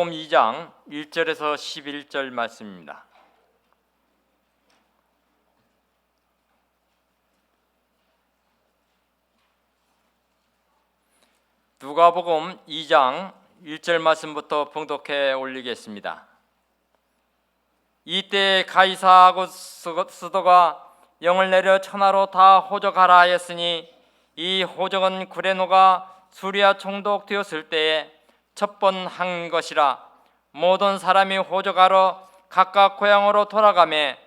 누가복음 2장 1절에서 11절 말씀입니다. 누가복음 2장 1절 말씀부터 봉독해 올리겠습니다. 이때 가이사 아구스도가 영을 내려 천하로 다 호적하라 하였으니 이 호적은 구레노가 수리아 총독되었을 때에 첫 번 한 것이라. 모든 사람이 호적하러 각각 고향으로 돌아가매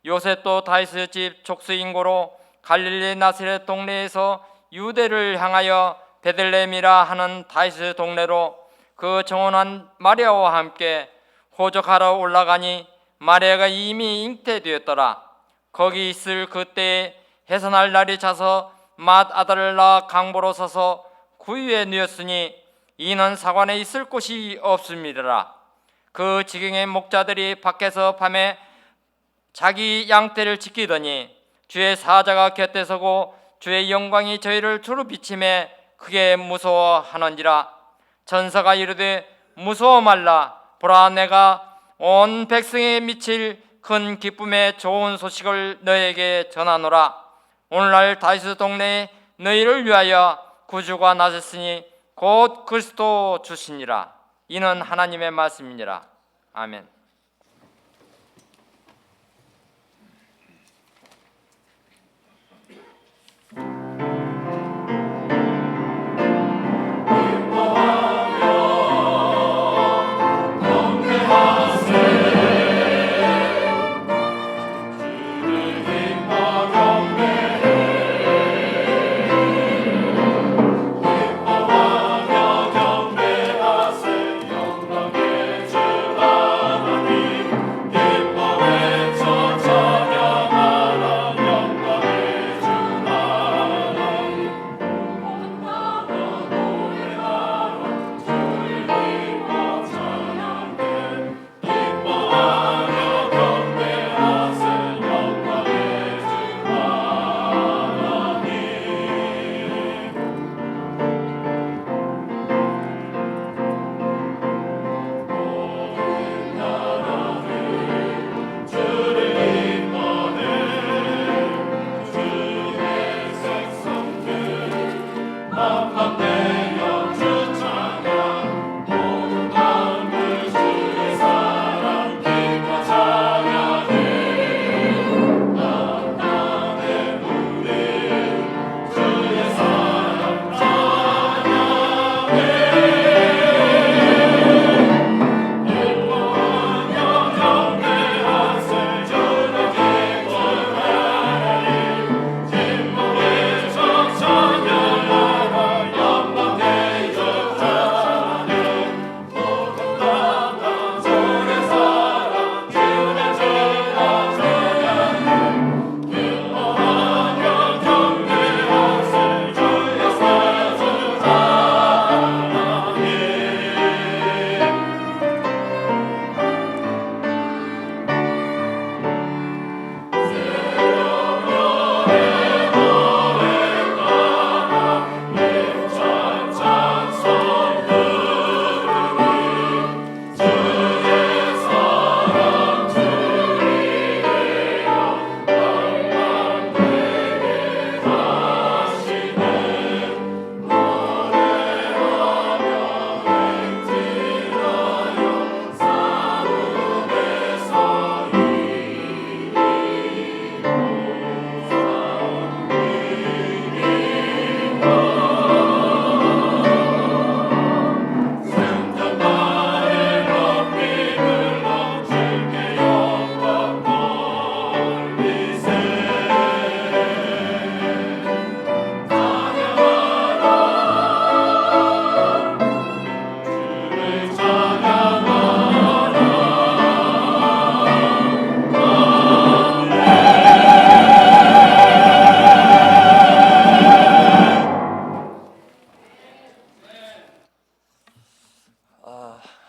요셉도 다윗의 집 족수인고로 갈릴리 나사렛 동네에서 유대를 향하여 베들레헴이라 하는 다윗의 동네로 그 정혼한 마리아와 함께 호적하러 올라가니 마리아가 이미 잉태되었더라. 거기 있을 그때에 해산할 날이 차서 맏 아들을 낳아 강보로 서서 구유에 누웠으니 이는 사관에 있을 곳이 없음이라. 그 지경의 목자들이 밖에서 밤에 자기 양떼를 지키더니 주의 사자가 곁에 서고 주의 영광이 저희를 두루 비치매 크게 무서워하는지라. 천사가 이르되 무서워 말라. 보라, 내가 온 백성에 미칠 큰 기쁨의 좋은 소식을 너에게 전하노라. 오늘날 다윗의 동네에 너희를 위하여 구주가 나셨으니 곧 그리스도 주시니라. 이는 하나님의 말씀이니라. 아멘.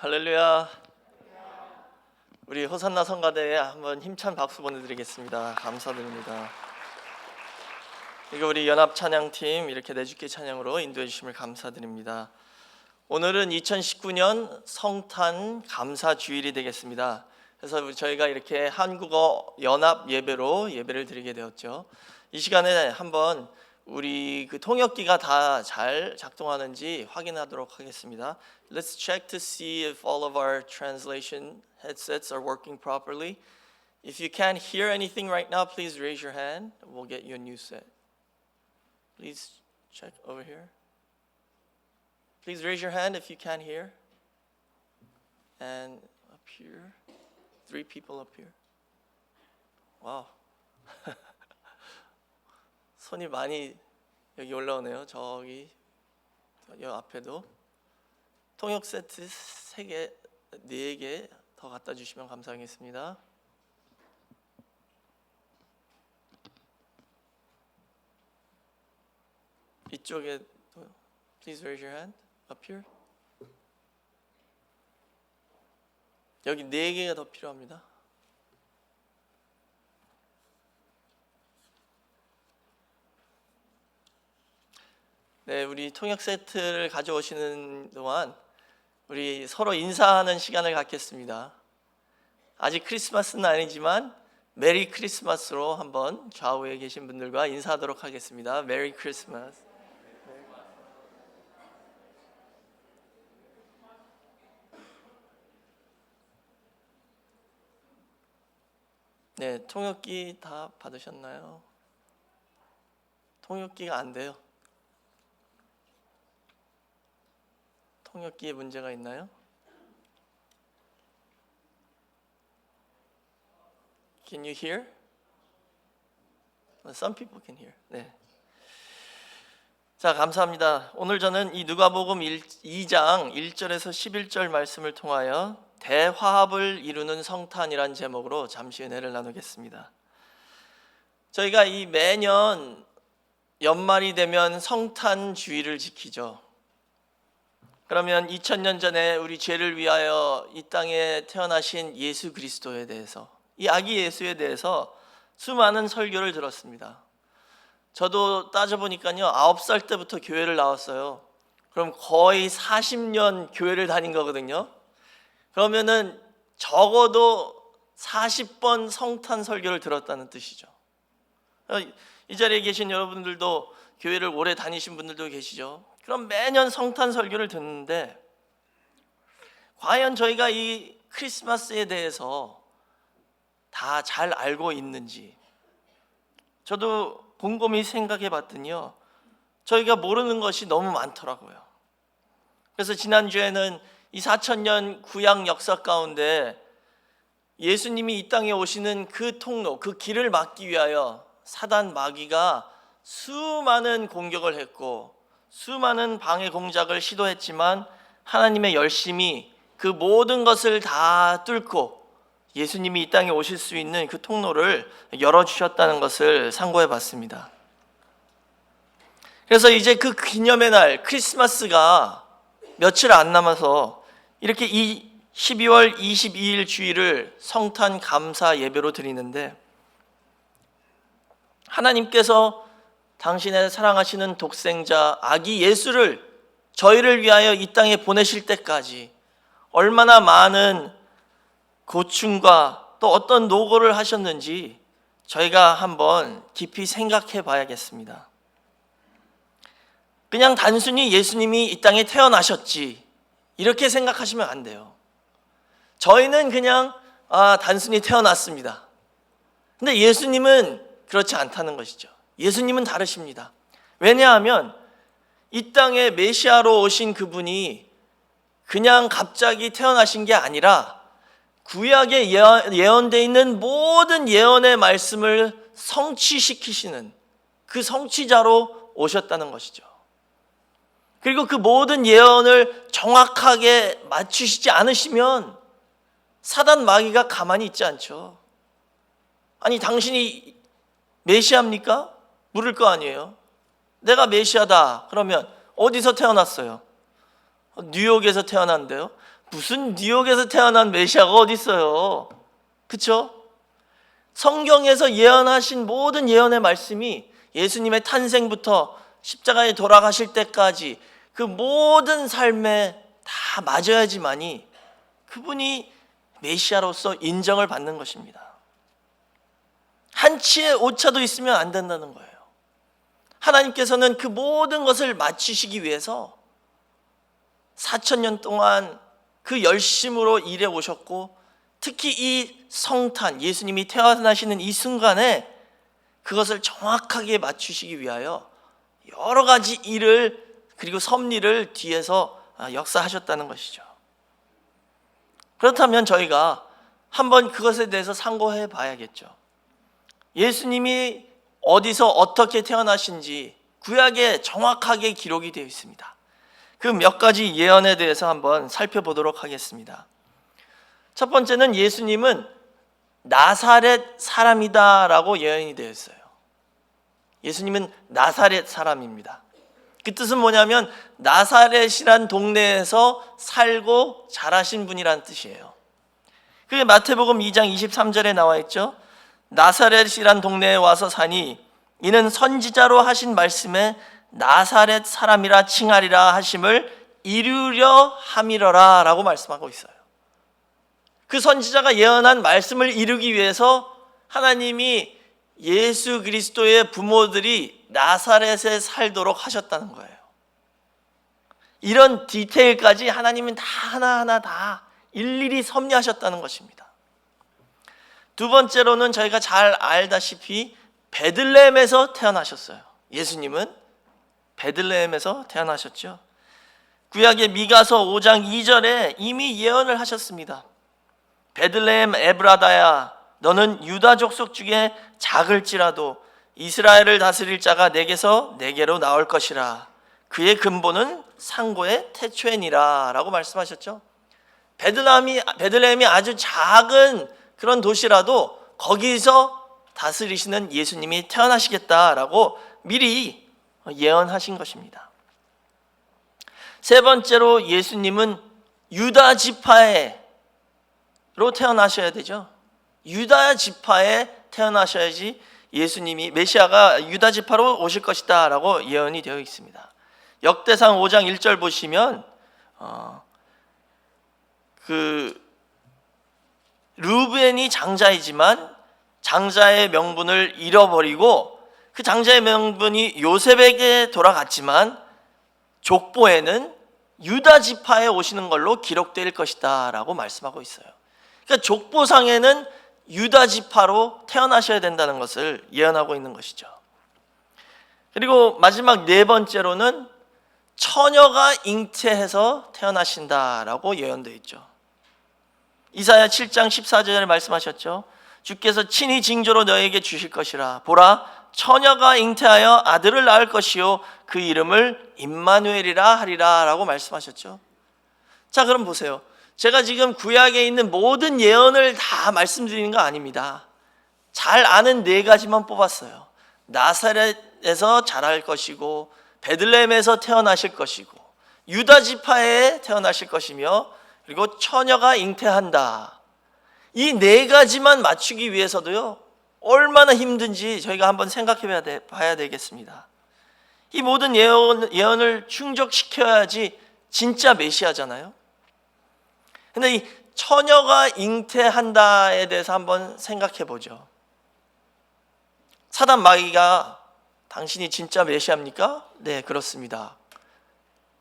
할렐루야. 우리 호산나 성가대에 한번 힘찬 박수 보내드리겠습니다. 감사드립니다. 이거 우리 연합 찬양팀 이렇게 내주께 찬양으로 인도해 주심을 감사드립니다. 오늘은 2019년 성탄 감사 주일이 되겠습니다. 그래서 저희가 이렇게 한국어 연합 예배로 예배를 드리게 되었죠. 이 시간에 한번 우리 그 통역기가 다 잘 작동하는지 확인하도록 하겠습니다. Let's check to see if all of our translation headsets are working properly. If you can't hear anything right now, please raise your hand. We'll get you a new set. Please check over here. Please raise your hand if you can't hear. And up here, 3 people up here. Wow. 손이 많이 여기 올라오네요. 저기 여 앞에도 통역 세트 3개, 4개 더 갖다 주시면 감사하겠습니다. 이쪽에 Please raise your hand up here. 여기 4개가 더 필요합니다. 네, 우리 통역 세트를 가져오시는 동안 우리 서로 인사하는 시간을 갖겠습니다. 아직 크리스마스는 아니지만 메리 크리스마스로 한번 좌우에 계신 분들과 인사하도록 하겠습니다. 메리 크리스마스. 네, 통역기 다 받으셨나요? 통역기가 안 돼요. 통역기에 문제가 있나요? Can you hear? Some people can hear. 네. 자, 감사합니다. 오늘 저는 이 누가복음 2장 1절에서 11절 말씀을 통하여 대화합을 이루는 성탄이란 제목으로 잠시 은혜를 나누겠습니다. 저희가 이 매년 연말이 되면 성탄 주일을 지키죠. 그러면 2000년 전에 우리 죄를 위하여 이 땅에 태어나신 예수 그리스도에 대해서, 이 아기 예수에 대해서 수많은 설교를 들었습니다. 저도 따져보니까요 9살 때부터 교회를 나왔어요. 그럼 거의 40년 교회를 다닌 거거든요. 그러면은 적어도 40번 성탄 설교를 들었다는 뜻이죠. 이 자리에 계신 여러분들도 교회를 오래 다니신 분들도 계시죠. 그럼 매년 성탄 설교를 듣는데 과연 저희가 이 크리스마스에 대해서 다 잘 알고 있는지 저도 곰곰이 생각해 봤더니요 저희가 모르는 것이 너무 많더라고요. 그래서 지난주에는 이 4000년 구약 역사 가운데 예수님이 이 땅에 오시는 그 통로, 그 길을 막기 위하여 사단 마귀가 수많은 공격을 했고 수많은 방해 공작을 시도했지만 하나님의 열심히 그 모든 것을 다 뚫고 예수님이 이 땅에 오실 수 있는 그 통로를 열어주셨다는 것을 상고해 봤습니다. 그래서 이제 그 기념의 날 크리스마스가 며칠 안 남아서 이렇게 이 12월 22일 주일을 성탄 감사 예배로 드리는데 하나님께서 당신의 사랑하시는 독생자 아기 예수를 저희를 위하여 이 땅에 보내실 때까지 얼마나 많은 고충과 또 어떤 노고를 하셨는지 저희가 한번 깊이 생각해 봐야겠습니다. 그냥 단순히 예수님이 이 땅에 태어나셨지 이렇게 생각하시면 안 돼요. 저희는 그냥 단순히 태어났습니다. 근데 예수님은 그렇지 않다는 것이죠. 예수님은 다르십니다. 왜냐하면 이 땅에 메시아로 오신 그분이 그냥 갑자기 태어나신 게 아니라 구약에 예언되어 있는 모든 예언의 말씀을 성취시키시는 그 성취자로 오셨다는 것이죠. 그리고 그 모든 예언을 정확하게 맞추시지 않으시면 사단 마귀가 가만히 있지 않죠. 아니 당신이 메시아입니까? 물을 거 아니에요. 내가 메시아다 그러면 어디서 태어났어요? 뉴욕에서 태어난대요. 무슨 뉴욕에서 태어난 메시아가 어디 있어요? 그렇죠? 성경에서 예언하신 모든 예언의 말씀이 예수님의 탄생부터 십자가에 돌아가실 때까지 그 모든 삶에 다 맞아야지만이 그분이 메시아로서 인정을 받는 것입니다. 한치의 오차도 있으면 안 된다는 거예요. 하나님께서는 그 모든 것을 맞추시기 위해서 4,000년 동안 그 열심으로 일해 오셨고, 특히 이 성탄, 예수님이 태어나시는 이 순간에 그것을 정확하게 맞추시기 위하여 여러 가지 일을, 그리고 섭리를 뒤에서 역사하셨다는 것이죠. 그렇다면 저희가 한번 그것에 대해서 상고해 봐야겠죠. 예수님이 어디서 어떻게 태어나신지 구약에 정확하게 기록이 되어 있습니다. 그 몇 가지 예언에 대해서 한번 살펴보도록 하겠습니다. 첫 번째는 예수님은 나사렛 사람이다라고 예언이 되어 있어요. 예수님은 나사렛 사람입니다. 그 뜻은 뭐냐면 나사렛이란 동네에서 살고 자라신 분이란 뜻이에요. 그게 마태복음 2장 23절에 나와 있죠. 나사렛이란 동네에 와서 사니 이는 선지자로 하신 말씀에 나사렛 사람이라 칭하리라 하심을 이루려 함이러라 라고 말씀하고 있어요. 그 선지자가 예언한 말씀을 이루기 위해서 하나님이 예수 그리스도의 부모들이 나사렛에 살도록 하셨다는 거예요. 이런 디테일까지 하나님은 다 하나하나 다 일일이 섭리하셨다는 것입니다. 두 번째로는 저희가 잘 알다시피 베들레헴에서 태어나셨어요. 예수님은 베들레헴에서 태어나셨죠. 구약의 미가서 5장 2절에 이미 예언을 하셨습니다. 베들레헴 에브라다야, 너는 유다 족속 중에 작을지라도 이스라엘을 다스릴 자가 내게서 내게로 나올 것이라. 그의 근본은 상고의 태초에니라 라고 말씀하셨죠. 베들레헴이 아주 작은 그런 도시라도 거기서 다스리시는 예수님이 태어나시겠다라고 미리 예언하신 것입니다. 세 번째로 예수님은 유다 지파로 태어나셔야 되죠. 유다 지파에 태어나셔야지 예수님이 메시아가 유다 지파로 오실 것이다 라고 예언이 되어 있습니다. 역대상 5장 1절 보시면 르우벤이 장자이지만 장자의 명분을 잃어버리고 그 장자의 명분이 요셉에게 돌아갔지만 족보에는 유다 지파에 오시는 걸로 기록될 것이다 라고 말씀하고 있어요. 그러니까 족보상에는 유다 지파로 태어나셔야 된다는 것을 예언하고 있는 것이죠. 그리고 마지막 네 번째로는 처녀가 잉태해서 태어나신다라고 예언되어 있죠. 이사야 7장 14절에 말씀하셨죠. 주께서 친히 징조로 너에게 주실 것이라. 보라, 처녀가 잉태하여 아들을 낳을 것이요 그 이름을 임마누엘이라 하리라 라고 말씀하셨죠. 자, 그럼 보세요. 제가 지금 구약에 있는 모든 예언을 다 말씀드리는 거 아닙니다. 잘 아는 네 가지만 뽑았어요. 나사렛에서 자랄 것이고, 베들레헴에서 태어나실 것이고, 유다 지파에 태어나실 것이며, 그리고 처녀가 잉태한다. 이 네 가지만 맞추기 위해서도요, 얼마나 힘든지 저희가 한번 생각해 봐야 되겠습니다. 이 모든 예언을 충족시켜야지 진짜 메시아잖아요. 근데 이 처녀가 잉태한다에 대해서 한번 생각해 보죠. 사단 마귀가 당신이 진짜 메시아입니까? 네, 그렇습니다.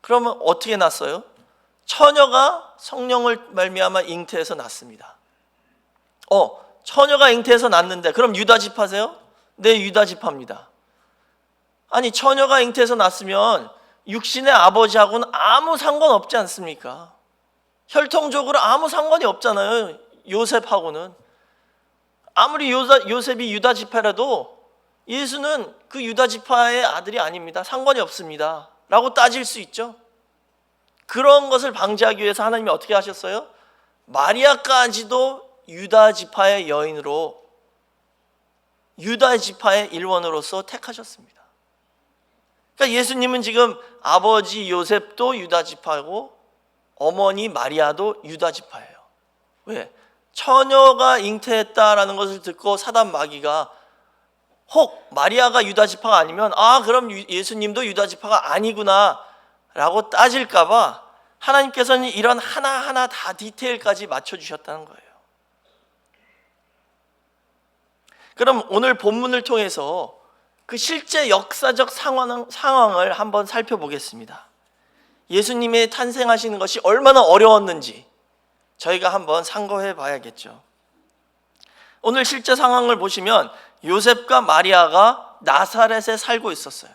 그러면 어떻게 났어요? 처녀가 성령을 말미암아 잉태해서 낳습니다. 처녀가 잉태해서 낳는데 그럼 유다 지파세요? 네, 유다 지파입니다. 아니, 처녀가 잉태해서 낳았으면 육신의 아버지하고는 아무 상관없지 않습니까? 혈통적으로 아무 상관이 없잖아요. 요셉하고는. 아무리 요셉이 유다 지파라도 예수는 그 유다 지파의 아들이 아닙니다. 상관이 없습니다 라고 따질 수 있죠. 그런 것을 방지하기 위해서 하나님이 어떻게 하셨어요? 마리아까지도 유다 지파의 여인으로, 유다 지파의 일원으로서 택하셨습니다. 그러니까 예수님은 지금 아버지 요셉도 유다 지파고 어머니 마리아도 유다 지파예요. 왜? 처녀가 잉태했다라는 것을 듣고 사단 마귀가 혹 마리아가 유다 지파가 아니면 그럼 예수님도 유다 지파가 아니구나 라고 따질까봐 하나님께서는 이런 하나하나 다 디테일까지 맞춰주셨다는 거예요. 그럼 오늘 본문을 통해서 그 실제 역사적 상황을 한번 살펴보겠습니다. 예수님이 탄생하시는 것이 얼마나 어려웠는지 저희가 한번 상고해 봐야겠죠. 오늘 실제 상황을 보시면 요셉과 마리아가 나사렛에 살고 있었어요.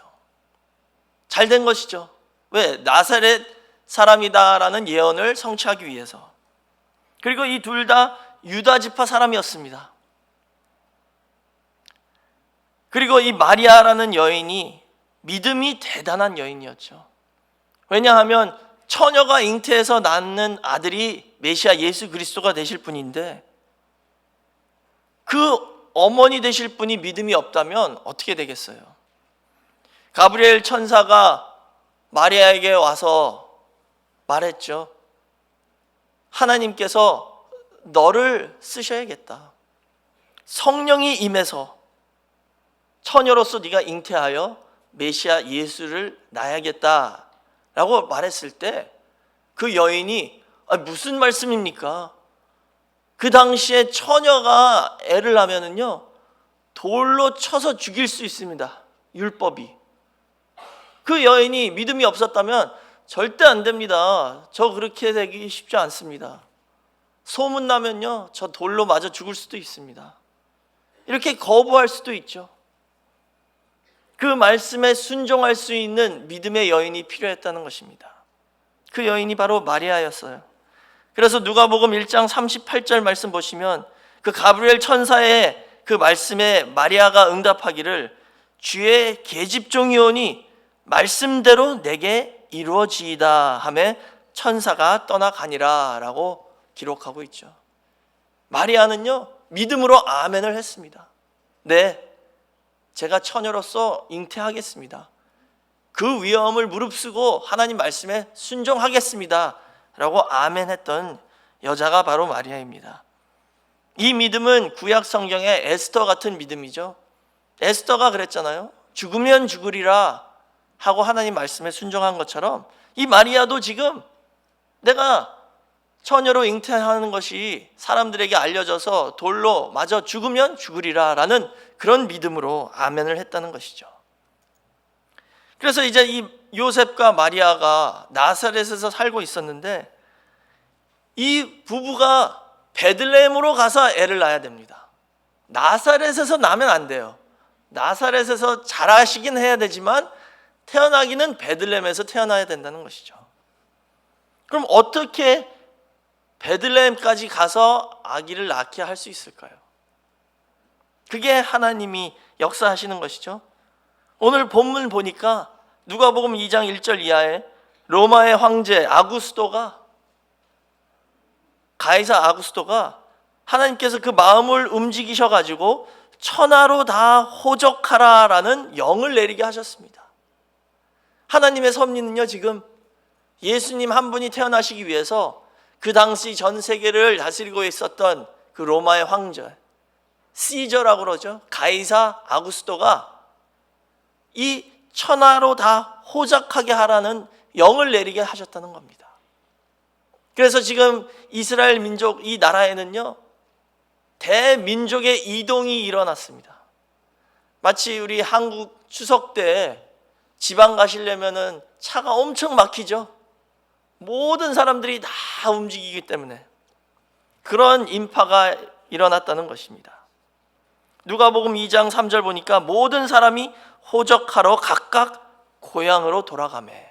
잘 된 것이죠. 왜? 나사렛 사람이다라는 예언을 성취하기 위해서. 그리고 이 둘 다 유다 지파 사람이었습니다. 그리고 이 마리아라는 여인이 믿음이 대단한 여인이었죠. 왜냐하면 처녀가 잉태해서 낳는 아들이 메시아 예수 그리스도가 되실 분인데 그 어머니 되실 분이 믿음이 없다면 어떻게 되겠어요? 가브리엘 천사가 마리아에게 와서 말했죠. 하나님께서 너를 쓰셔야겠다. 성령이 임해서 처녀로서 네가 잉태하여 메시아 예수를 낳아야겠다라고 말했을 때 그 여인이 무슨 말씀입니까? 그 당시에 처녀가 애를 낳으면은요 돌로 쳐서 죽일 수 있습니다. 율법이. 그 여인이 믿음이 없었다면 절대 안 됩니다. 저 그렇게 되기 쉽지 않습니다. 소문 나면요 저 돌로 맞아 죽을 수도 있습니다. 이렇게 거부할 수도 있죠. 그 말씀에 순종할 수 있는 믿음의 여인이 필요했다는 것입니다. 그 여인이 바로 마리아였어요. 그래서 누가복음 1장 38절 말씀 보시면 그 가브리엘 천사의 그 말씀에 마리아가 응답하기를 주의 계집종이오니 말씀대로 내게 이루어지이다 하며 천사가 떠나가니라 라고 기록하고 있죠. 마리아는요 믿음으로 아멘을 했습니다. 네, 제가 처녀로서 잉태하겠습니다. 그 위험을 무릅쓰고 하나님 말씀에 순종하겠습니다 라고 아멘했던 여자가 바로 마리아입니다. 이 믿음은 구약 성경의 에스더 같은 믿음이죠. 에스더가 그랬잖아요. 죽으면 죽으리라 하고 하나님 말씀에 순종한 것처럼 이 마리아도 지금 내가 처녀로 잉태하는 것이 사람들에게 알려져서 돌로 맞아 죽으면 죽으리라 라는 그런 믿음으로 아멘을 했다는 것이죠. 그래서 이제 이 요셉과 마리아가 나사렛에서 살고 있었는데 이 부부가 베들레헴으로 가서 애를 낳아야 됩니다. 나사렛에서 나면 안 돼요. 나사렛에서 자라시긴 해야 되지만 태어나기는 베들레헴에서 태어나야 된다는 것이죠. 그럼 어떻게 베들레헴까지 가서 아기를 낳게 할 수 있을까요? 그게 하나님이 역사하시는 것이죠. 오늘 본문 보니까 누가복음 2장 1절 이하에 로마의 황제 가이사 아구스토가 하나님께서 그 마음을 움직이셔가지고 천하로 다 호적하라라는 영을 내리게 하셨습니다. 하나님의 섭리는요 지금 예수님 한 분이 태어나시기 위해서 그 당시 전 세계를 다스리고 있었던 그 로마의 황제 시저라고 그러죠. 가이사 아구스토가 이 천하로 다 호적하게 하라는 영을 내리게 하셨다는 겁니다. 그래서 지금 이스라엘 민족 이 나라에는요 대민족의 이동이 일어났습니다. 마치 우리 한국 추석 때 지방 가시려면은 차가 엄청 막히죠. 모든 사람들이 다 움직이기 때문에 그런 인파가 일어났다는 것입니다. 누가복음 2장 3절 보니까 모든 사람이 호적하러 각각 고향으로 돌아가매.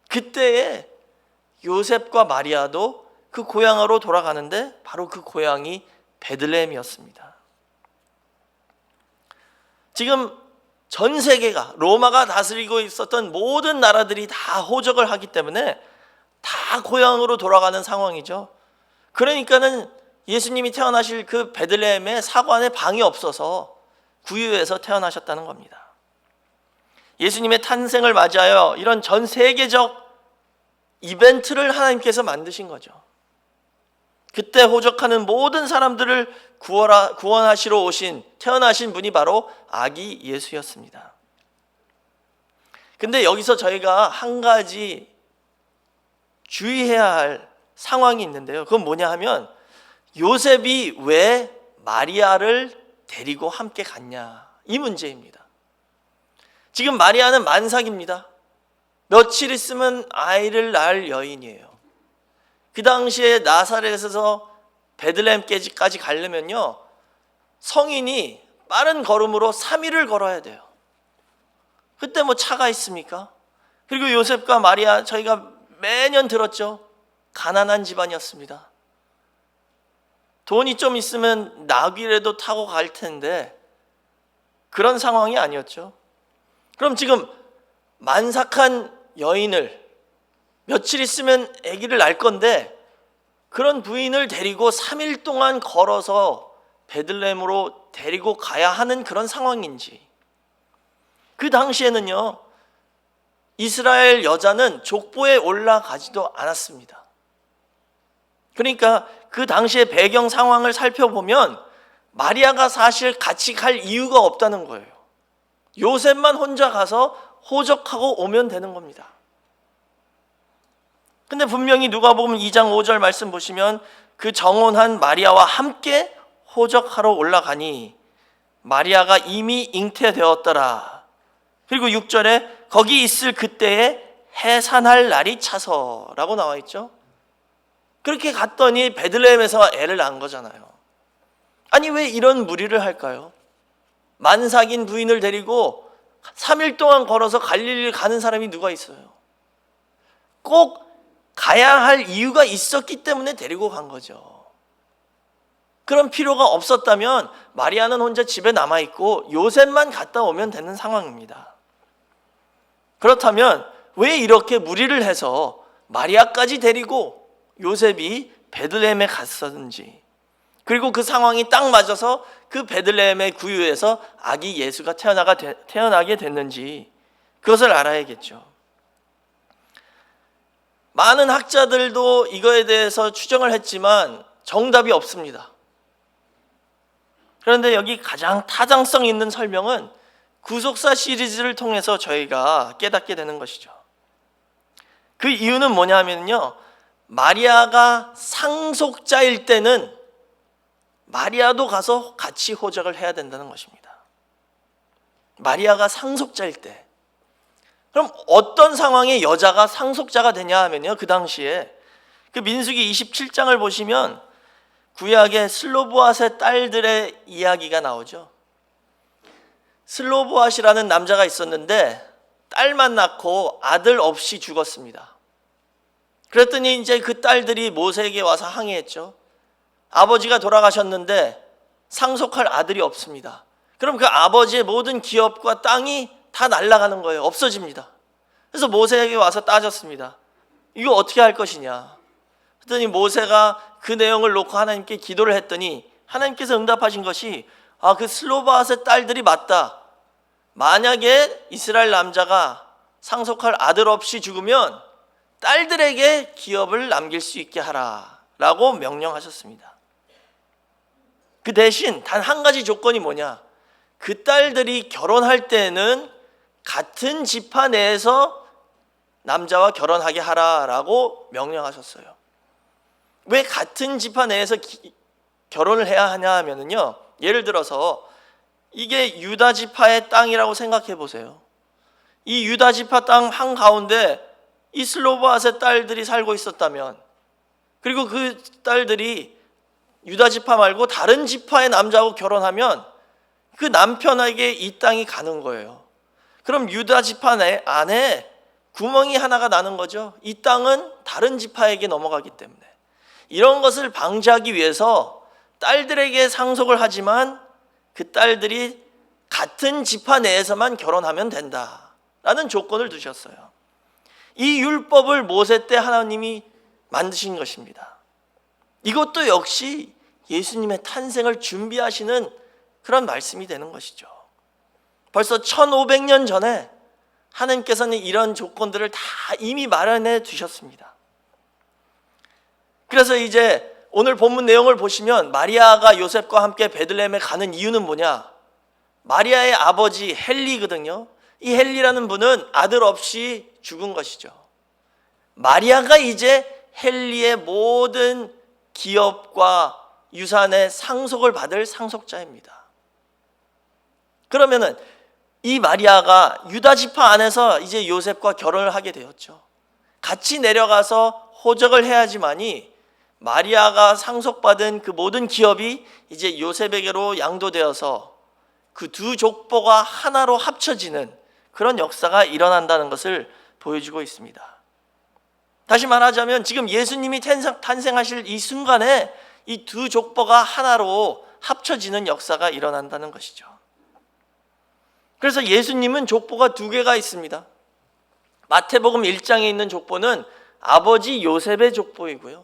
그때에 요셉과 마리아도 그 고향으로 돌아가는데 바로 그 고향이 베들레헴이었습니다. 지금 전 세계가 로마가 다스리고 있었던 모든 나라들이 다 호적을 하기 때문에 다 고향으로 돌아가는 상황이죠. 그러니까는 예수님이 태어나실 그 베들레헴에 사관에 방이 없어서 구유에서 태어나셨다는 겁니다. 예수님의 탄생을 맞이하여 이런 전 세계적 이벤트를 하나님께서 만드신 거죠. 그때 호적하는 모든 사람들을 구원하시러 태어나신 분이 바로 아기 예수였습니다. 근데 여기서 저희가 한 가지 주의해야 할 상황이 있는데요. 그건 뭐냐 하면 요셉이 왜 마리아를 데리고 함께 갔냐, 이 문제입니다. 지금 마리아는 만삭입니다. 며칠 있으면 아이를 낳을 여인이에요. 그 당시에 나사렛에서 베들레헴까지 가려면요, 성인이 빠른 걸음으로 3일을 걸어야 돼요. 그때 뭐 차가 있습니까? 그리고 요셉과 마리아, 저희가 매년 들었죠. 가난한 집안이었습니다. 돈이 좀 있으면 나귀라도 타고 갈 텐데 그런 상황이 아니었죠. 그럼 지금 만삭한 여인을 며칠 있으면 아기를 낳을 건데 그런 부인을 데리고 3일 동안 걸어서 베들레헴으로 데리고 가야 하는 그런 상황인지. 그 당시에는요, 이스라엘 여자는 족보에 올라가지도 않았습니다. 그러니까 그 당시의 배경 상황을 살펴보면 마리아가 사실 같이 갈 이유가 없다는 거예요. 요셉만 혼자 가서 호적하고 오면 되는 겁니다. 근데 분명히 누가복음 2장 5절 말씀 보시면 그 정혼한 마리아와 함께 호적하러 올라가니 마리아가 이미 잉태되었더라. 그리고 6절에 거기 있을 그때에 해산할 날이 차서라고 나와 있죠. 그렇게 갔더니 베들레헴에서 애를 낳은 거잖아요. 아니 왜 이런 무리를 할까요? 만삭인 부인을 데리고 3일 동안 걸어서 갈릴리를 가는 사람이 누가 있어요? 꼭 가야 할 이유가 있었기 때문에 데리고 간 거죠. 그런 필요가 없었다면 마리아는 혼자 집에 남아있고 요셉만 갔다 오면 되는 상황입니다. 그렇다면 왜 이렇게 무리를 해서 마리아까지 데리고 요셉이 베들레헴에 갔었는지, 그리고 그 상황이 딱 맞아서 그 베들레헴의 구유에서 아기 예수가 태어나게 됐는지 그것을 알아야겠죠. 많은 학자들도 이거에 대해서 추정을 했지만 정답이 없습니다. 그런데 여기 가장 타당성 있는 설명은 구속사 시리즈를 통해서 저희가 깨닫게 되는 것이죠. 그 이유는 뭐냐면요, 마리아가 상속자일 때는 마리아도 가서 같이 호적을 해야 된다는 것입니다. 마리아가 상속자일 때. 그럼 어떤 상황에 여자가 상속자가 되냐 하면요, 그 당시에 그 민수기 27장을 보시면 구약의 슬로보앗의 딸들의 이야기가 나오죠. 슬로보앗이라는 남자가 있었는데 딸만 낳고 아들 없이 죽었습니다. 그랬더니 이제 그 딸들이 모세에게 와서 항의했죠. 아버지가 돌아가셨는데 상속할 아들이 없습니다. 그럼 그 아버지의 모든 기업과 땅이 다 날아가는 거예요. 없어집니다. 그래서 모세에게 와서 따졌습니다. 이거 어떻게 할 것이냐. 그랬더니 모세가 그 내용을 놓고 하나님께 기도를 했더니 하나님께서 응답하신 것이, 그 슬로바앗의 딸들이 맞다. 만약에 이스라엘 남자가 상속할 아들 없이 죽으면 딸들에게 기업을 남길 수 있게 하라 라고 명령하셨습니다. 그 대신 단 한 가지 조건이 뭐냐, 그 딸들이 결혼할 때는 같은 지파 내에서 남자와 결혼하게 하라라고 명령하셨어요. 왜 같은 지파 내에서 결혼을 해야 하냐 하면은요, 예를 들어서 이게 유다 지파의 땅이라고 생각해 보세요. 이 유다 지파 땅 한가운데 이 슬로바앗의 딸들이 살고 있었다면, 그리고 그 딸들이 유다 지파 말고 다른 지파의 남자하고 결혼하면 그 남편에게 이 땅이 가는 거예요. 그럼 유다 지파 안에 구멍이 하나가 나는 거죠. 이 땅은 다른 지파에게 넘어가기 때문에. 이런 것을 방지하기 위해서 딸들에게 상속을 하지만 그 딸들이 같은 지파 내에서만 결혼하면 된다라는 조건을 두셨어요. 이 율법을 모세 때 하나님이 만드신 것입니다. 이것도 역시 예수님의 탄생을 준비하시는 그런 말씀이 되는 것이죠. 벌써 1500년 전에 하나님께서는 이런 조건들을 다 이미 마련해 두셨습니다. 그래서 이제 오늘 본문 내용을 보시면 마리아가 요셉과 함께 베들레헴에 가는 이유는 뭐냐? 마리아의 아버지 헬리거든요. 이 헨리라는 분은 아들 없이 죽은 것이죠. 마리아가 이제 헨리의 모든 기업과 유산의 상속을 받을 상속자입니다. 그러면은 이 마리아가 유다 지파 안에서 이제 요셉과 결혼을 하게 되었죠. 같이 내려가서 호적을 해야지만이 마리아가 상속받은 그 모든 기업이 이제 요셉에게로 양도되어서 그 두 족보가 하나로 합쳐지는 그런 역사가 일어난다는 것을 보여주고 있습니다. 다시 말하자면 지금 예수님이 탄생하실 이 순간에 이 두 족보가 하나로 합쳐지는 역사가 일어난다는 것이죠. 그래서 예수님은 족보가 두 개가 있습니다. 마태복음 1장에 있는 족보는 아버지 요셉의 족보이고요,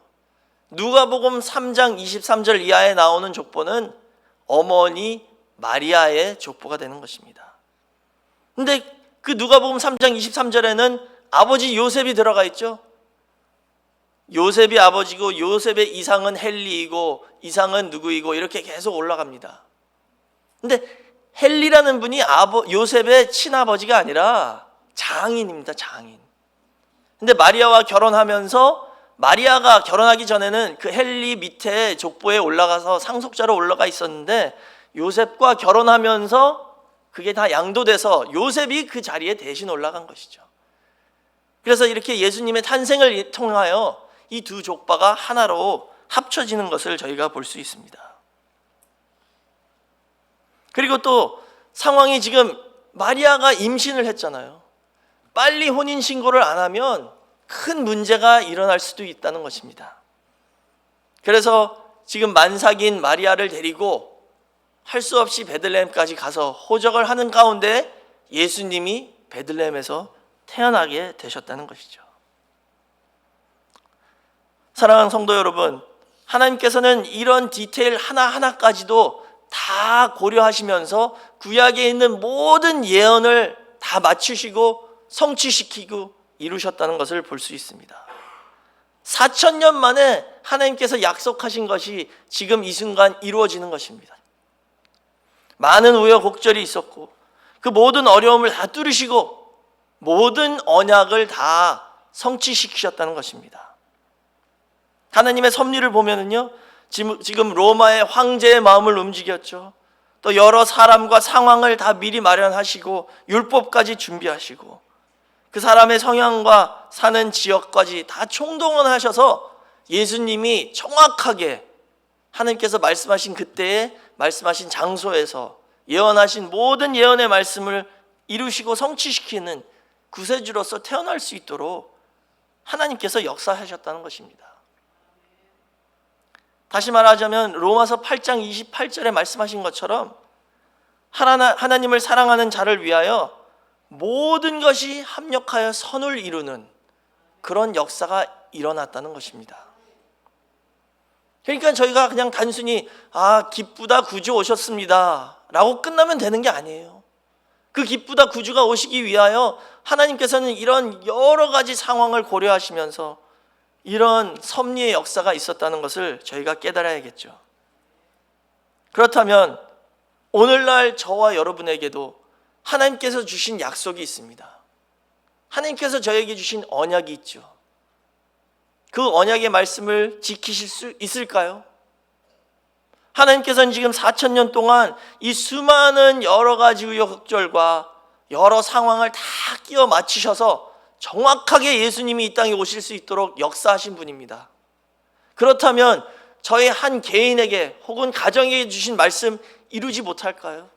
누가복음 3장 23절 이하에 나오는 족보는 어머니 마리아의 족보가 되는 것입니다. 근데 그 누가복음 3장 23절에는 아버지 요셉이 들어가 있죠. 요셉이 아버지고 요셉의 이상은 헨리이고 이상은 누구이고 이렇게 계속 올라갑니다. 근데 헨리라는 분이 요셉의 친아버지가 아니라 장인입니다. 장인. 근데 마리아와 결혼하면서 마리아가 결혼하기 전에는 그 헨리 밑에 족보에 올라가서 상속자로 올라가 있었는데 요셉과 결혼하면서 그게 다 양도돼서 요셉이 그 자리에 대신 올라간 것이죠. 그래서 이렇게 예수님의 탄생을 통하여 이 두 족보가 하나로 합쳐지는 것을 저희가 볼 수 있습니다. 그리고 또 상황이 지금 마리아가 임신을 했잖아요. 빨리 혼인신고를 안 하면 큰 문제가 일어날 수도 있다는 것입니다. 그래서 지금 만삭인 마리아를 데리고 할 수 없이 베들레헴까지 가서 호적을 하는 가운데 예수님이 베들레헴에서 태어나게 되셨다는 것이죠. 사랑하는 성도 여러분, 하나님께서는 이런 디테일 하나하나까지도 다 고려하시면서 구약에 있는 모든 예언을 다 맞추시고 성취시키고 이루셨다는 것을 볼 수 있습니다. 4,000년 만에 하나님께서 약속하신 것이 지금 이 순간 이루어지는 것입니다. 많은 우여곡절이 있었고 그 모든 어려움을 다 뚫으시고 모든 언약을 다 성취시키셨다는 것입니다. 하나님의 섭리를 보면은요, 지금 로마의 황제의 마음을 움직였죠. 또 여러 사람과 상황을 다 미리 마련하시고 율법까지 준비하시고 그 사람의 성향과 사는 지역까지 다 총동원하셔서 예수님이 정확하게 하나님께서 말씀하신 그때에 말씀하신 장소에서 예언하신 모든 예언의 말씀을 이루시고 성취시키는 구세주로서 태어날 수 있도록 하나님께서 역사하셨다는 것입니다. 다시 말하자면 로마서 8장 28절에 말씀하신 것처럼 하나님을 사랑하는 자를 위하여 모든 것이 합력하여 선을 이루는 그런 역사가 일어났다는 것입니다. 그러니까 저희가 그냥 단순히 기쁘다 구주 오셨습니다 라고 끝나면 되는 게 아니에요. 그 기쁘다 구주가 오시기 위하여 하나님께서는 이런 여러 가지 상황을 고려하시면서 이런 섭리의 역사가 있었다는 것을 저희가 깨달아야겠죠. 그렇다면 오늘날 저와 여러분에게도 하나님께서 주신 약속이 있습니다. 하나님께서 저에게 주신 언약이 있죠. 그 언약의 말씀을 지키실 수 있을까요? 하나님께서는 지금 4,000년 동안 이 수많은 여러 가지 우여곡절과 여러 상황을 다 끼워 맞추셔서 정확하게 예수님이 이 땅에 오실 수 있도록 역사하신 분입니다. 그렇다면 저희 한 개인에게 혹은 가정에게 주신 말씀 이루지 못할까요?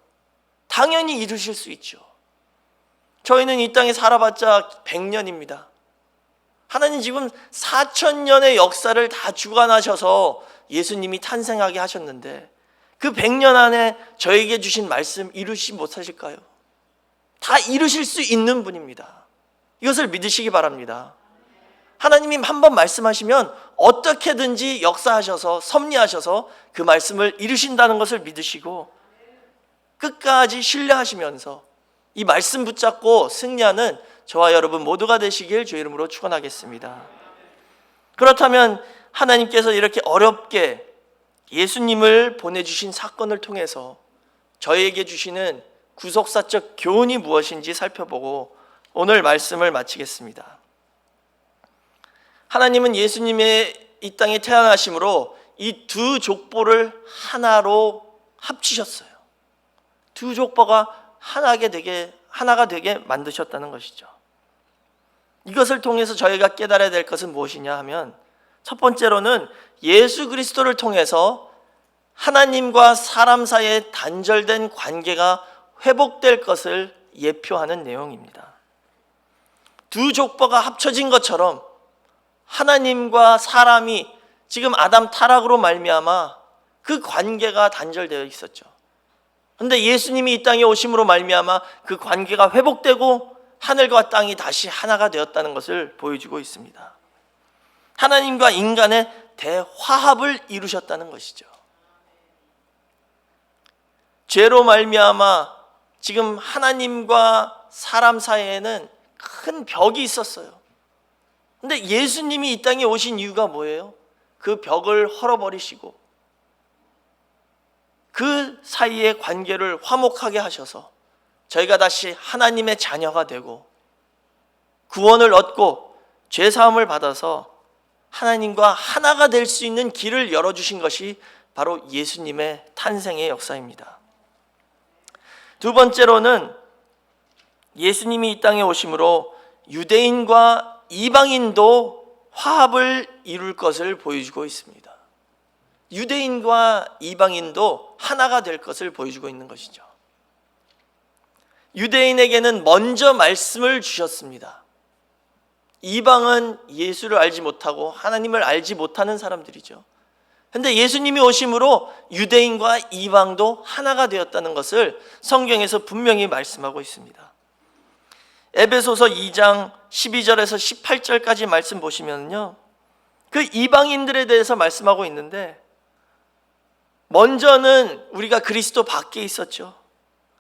당연히 이루실 수 있죠. 저희는 이 땅에 살아봤자 100년입니다. 하나님 지금 4,000년의 역사를 다 주관하셔서 예수님이 탄생하게 하셨는데 그 100년 안에 저에게 주신 말씀 이루시지 못하실까요? 다 이루실 수 있는 분입니다. 이것을 믿으시기 바랍니다. 하나님이 한번 말씀하시면 어떻게든지 역사하셔서 섭리하셔서 그 말씀을 이루신다는 것을 믿으시고 끝까지 신뢰하시면서 이 말씀 붙잡고 승리하는 저와 여러분 모두가 되시길 주의 이름으로 축원하겠습니다. 그렇다면 하나님께서 이렇게 어렵게 예수님을 보내주신 사건을 통해서 저희에게 주시는 구속사적 교훈이 무엇인지 살펴보고 오늘 말씀을 마치겠습니다. 하나님은 예수님의 이 땅에 태어나심으로 이 두 족보를 하나로 합치셨어요. 두 족보가 하나가 되게 만드셨다는 것이죠. 이것을 통해서 저희가 깨달아야 될 것은 무엇이냐 하면, 첫 번째로는 예수 그리스도를 통해서 하나님과 사람 사이에 단절된 관계가 회복될 것을 예표하는 내용입니다. 두 족보가 합쳐진 것처럼 하나님과 사람이 지금 아담 타락으로 말미암아 그 관계가 단절되어 있었죠. 그런데 예수님이 이 땅에 오심으로 말미암아 그 관계가 회복되고 하늘과 땅이 다시 하나가 되었다는 것을 보여주고 있습니다. 하나님과 인간의 대화합을 이루셨다는 것이죠. 죄로 말미암아 지금 하나님과 사람 사이에는 큰 벽이 있었어요. 근데 예수님이 이 땅에 오신 이유가 뭐예요? 그 벽을 헐어버리시고 그 사이의 관계를 화목하게 하셔서 저희가 다시 하나님의 자녀가 되고 구원을 얻고 죄사함을 받아서 하나님과 하나가 될 수 있는 길을 열어주신 것이 바로 예수님의 탄생의 역사입니다. 두 번째로는 예수님이 이 땅에 오심으로 유대인과 이방인도 화합을 이룰 것을 보여주고 있습니다. 유대인과 이방인도 하나가 될 것을 보여주고 있는 것이죠. 유대인에게는 먼저 말씀을 주셨습니다. 이방은 예수를 알지 못하고 하나님을 알지 못하는 사람들이죠. 그런데 예수님이 오심으로 유대인과 이방도 하나가 되었다는 것을 성경에서 분명히 말씀하고 있습니다. 에베소서 2장 12절에서 18절까지 말씀 보시면요, 그 이방인들에 대해서 말씀하고 있는데, 먼저는 우리가 그리스도 밖에 있었죠.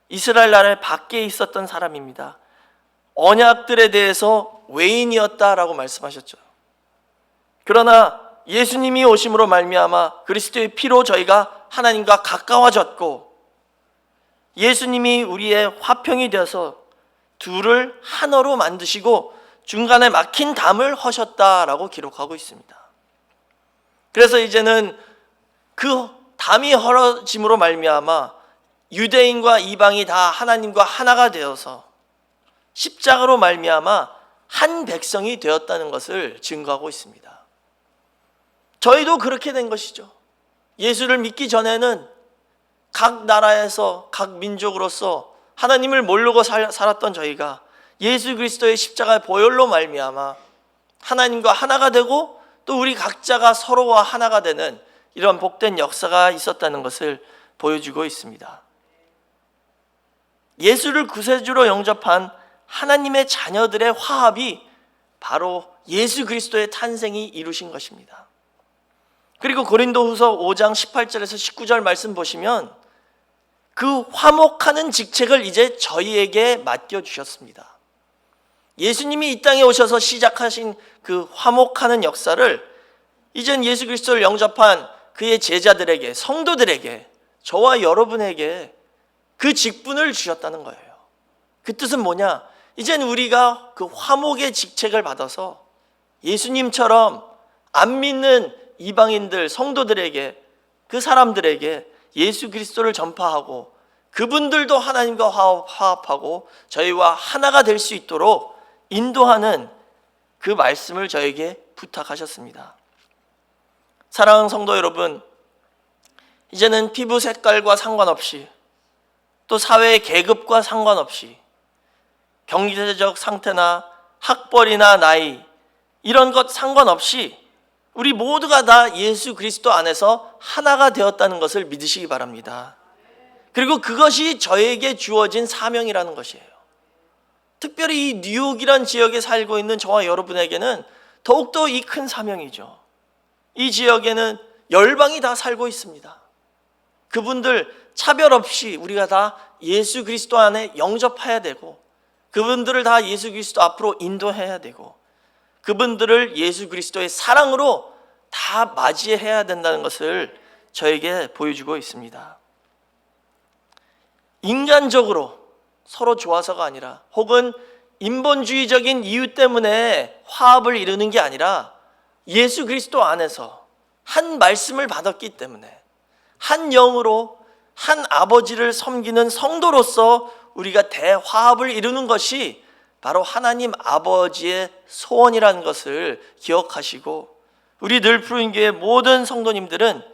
이스라엘 나라 밖에 있었던 사람입니다. 언약들에 대해서 외인이었다라고 말씀하셨죠. 그러나 예수님이 오심으로 말미암아 그리스도의 피로 저희가 하나님과 가까워졌고, 예수님이 우리의 화평이 되어서 둘을 하나로 만드시고 중간에 막힌 담을 허셨다라고 기록하고 있습니다. 그래서 이제는 그 담이 헐어짐으로 말미암아 유대인과 이방이 다 하나님과 하나가 되어서 십자가로 말미암아 한 백성이 되었다는 것을 증거하고 있습니다. 저희도 그렇게 된 것이죠. 예수를 믿기 전에는 각 나라에서 각 민족으로서 하나님을 모르고 살았던 저희가 예수 그리스도의 십자가의 보혈로 말미암아 하나님과 하나가 되고 또 우리 각자가 서로와 하나가 되는 이런 복된 역사가 있었다는 것을 보여주고 있습니다. 예수를 구세주로 영접한 하나님의 자녀들의 화합이 바로 예수 그리스도의 탄생이 이루신 것입니다. 그리고 고린도후서 5장 18절에서 19절 말씀 보시면 그 화목하는 직책을 이제 저희에게 맡겨주셨습니다. 예수님이 이 땅에 오셔서 시작하신 그 화목하는 역사를 이젠 예수 그리스도를 영접한 그의 제자들에게, 성도들에게, 저와 여러분에게 그 직분을 주셨다는 거예요. 그 뜻은 뭐냐? 이젠 우리가 그 화목의 직책을 받아서 예수님처럼 안 믿는 이방인들, 성도들에게, 그 사람들에게 예수 그리스도를 전파하고 그분들도 하나님과 화합하고 저희와 하나가 될 수 있도록 인도하는 그 말씀을 저에게 부탁하셨습니다. 사랑하는 성도 여러분, 이제는 피부 색깔과 상관없이 또 사회의 계급과 상관없이 경제적 상태나 학벌이나 나이 이런 것 상관없이 우리 모두가 다 예수 그리스도 안에서 하나가 되었다는 것을 믿으시기 바랍니다. 그리고 그것이 저에게 주어진 사명이라는 것이에요. 특별히 이 뉴욕이란 지역에 살고 있는 저와 여러분에게는 더욱더 이 큰 사명이죠. 이 지역에는 열방이 다 살고 있습니다. 그분들 차별 없이 우리가 다 예수 그리스도 안에 영접해야 되고 그분들을 다 예수 그리스도 앞으로 인도해야 되고 그분들을 예수 그리스도의 사랑으로 다 맞이해야 된다는 것을 저에게 보여주고 있습니다. 인간적으로 서로 좋아서가 아니라, 혹은 인본주의적인 이유 때문에 화합을 이루는 게 아니라 예수 그리스도 안에서 한 말씀을 받았기 때문에 한 영으로 한 아버지를 섬기는 성도로서 우리가 대화합을 이루는 것이 바로 하나님 아버지의 소원이라는 것을 기억하시고, 우리 늘푸른교회 모든 성도님들은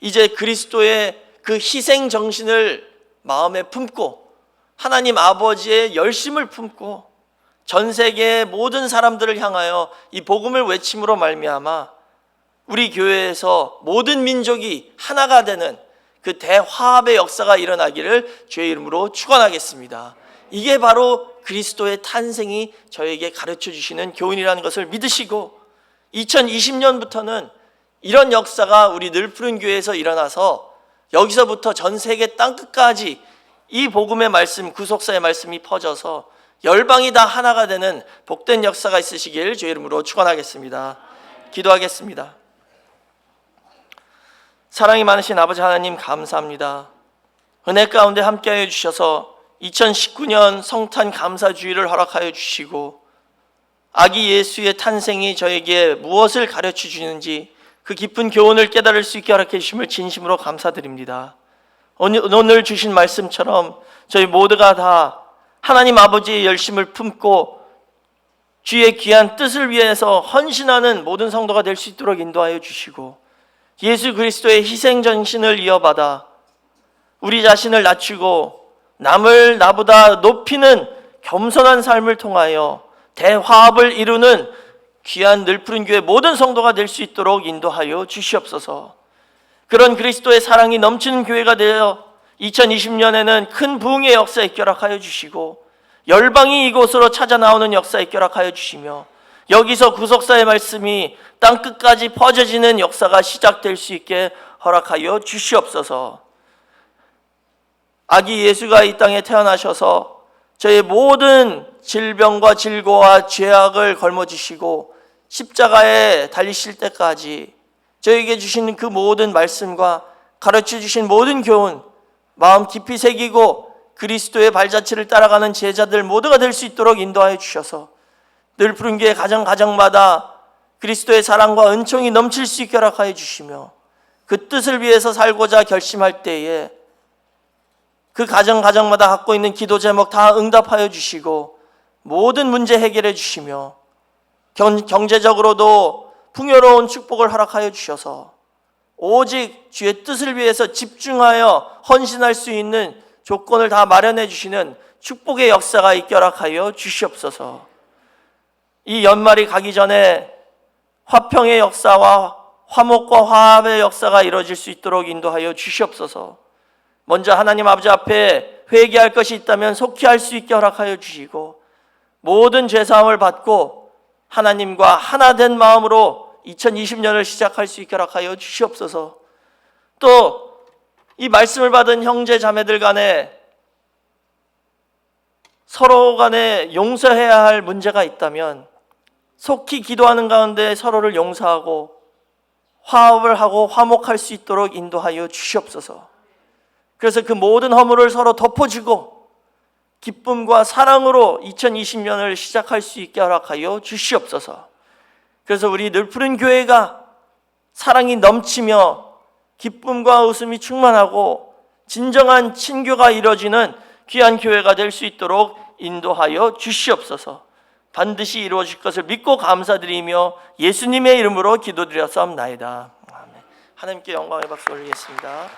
이제 그리스도의 그 희생 정신을 마음에 품고 하나님 아버지의 열심을 품고 전 세계의 모든 사람들을 향하여 이 복음을 외침으로 말미암아 우리 교회에서 모든 민족이 하나가 되는 그 대화합의 역사가 일어나기를 주의 이름으로 축원하겠습니다. 이게 바로 그리스도의 탄생이 저에게 가르쳐 주시는 교훈이라는 것을 믿으시고, 2020년부터는 이런 역사가 우리 늘푸른 교회에서 일어나서 여기서부터 전 세계 땅끝까지 이 복음의 말씀, 구속사의 말씀이 퍼져서 열방이 다 하나가 되는 복된 역사가 있으시길 주의 이름으로 축원하겠습니다. 기도하겠습니다. 사랑이 많으신 아버지 하나님, 감사합니다. 은혜 가운데 함께하여 주셔서 2019년 성탄 감사주의를 허락하여 주시고, 아기 예수의 탄생이 저에게 무엇을 가르쳐 주는지 그 깊은 교훈을 깨달을 수 있게 허락해 주심을 진심으로 감사드립니다. 오늘 주신 말씀처럼 저희 모두가 다 하나님 아버지의 열심을 품고 주의 귀한 뜻을 위해서 헌신하는 모든 성도가 될 수 있도록 인도하여 주시고, 예수 그리스도의 희생 전신을 이어받아 우리 자신을 낮추고 남을 나보다 높이는 겸손한 삶을 통하여 대화합을 이루는 귀한 늘푸른 교회 모든 성도가 될 수 있도록 인도하여 주시옵소서. 그런 그리스도의 사랑이 넘치는 교회가 되어 2020년에는 큰 부흥의 역사에 입결하여 주시고, 열방이 이곳으로 찾아 나오는 역사에 입결하여 주시며, 여기서 구속사의 말씀이 땅끝까지 퍼져지는 역사가 시작될 수 있게 허락하여 주시옵소서. 아기 예수가 이 땅에 태어나셔서 저의 모든 질병과 질고와 죄악을 걸머지시고 십자가에 달리실 때까지 저에게 주신 그 모든 말씀과 가르쳐 주신 모든 교훈 마음 깊이 새기고 그리스도의 발자취를 따라가는 제자들 모두가 될 수 있도록 인도하여 주셔서 늘푸른 교회 가정마다 그리스도의 사랑과 은총이 넘칠 수 있게 허락하여 주시며, 그 뜻을 위해서 살고자 결심할 때에 그 가정마다 갖고 있는 기도 제목 다 응답하여 주시고 모든 문제 해결해 주시며, 경제적으로도 풍요로운 축복을 허락하여 주셔서 오직 주의 뜻을 위해서 집중하여 헌신할 수 있는 조건을 다 마련해 주시는 축복의 역사가 있게 허락하여 주시옵소서. 이 연말이 가기 전에 화평의 역사와 화목과 화합의 역사가 이루어질 수 있도록 인도하여 주시옵소서. 먼저 하나님 아버지 앞에 회개할 것이 있다면 속히 할 수 있게 허락하여 주시고, 모든 죄사함을 받고 하나님과 하나 된 마음으로 2020년을 시작할 수 있게 허락하여 주시옵소서. 또 이 말씀을 받은 형제 자매들 간에 서로 간에 용서해야 할 문제가 있다면 속히 기도하는 가운데 서로를 용서하고 화합을 하고 화목할 수 있도록 인도하여 주시옵소서. 그래서 그 모든 허물을 서로 덮어주고 기쁨과 사랑으로 2020년을 시작할 수 있게 허락하여 주시옵소서. 그래서 우리 늘푸른 교회가 사랑이 넘치며 기쁨과 웃음이 충만하고 진정한 친교가 이루어지는 귀한 교회가 될 수 있도록 인도하여 주시옵소서. 반드시 이루어질 것을 믿고 감사드리며 예수님의 이름으로 기도드렸사옵나이다. 아멘. 하나님께 영광의 박수 올리겠습니다.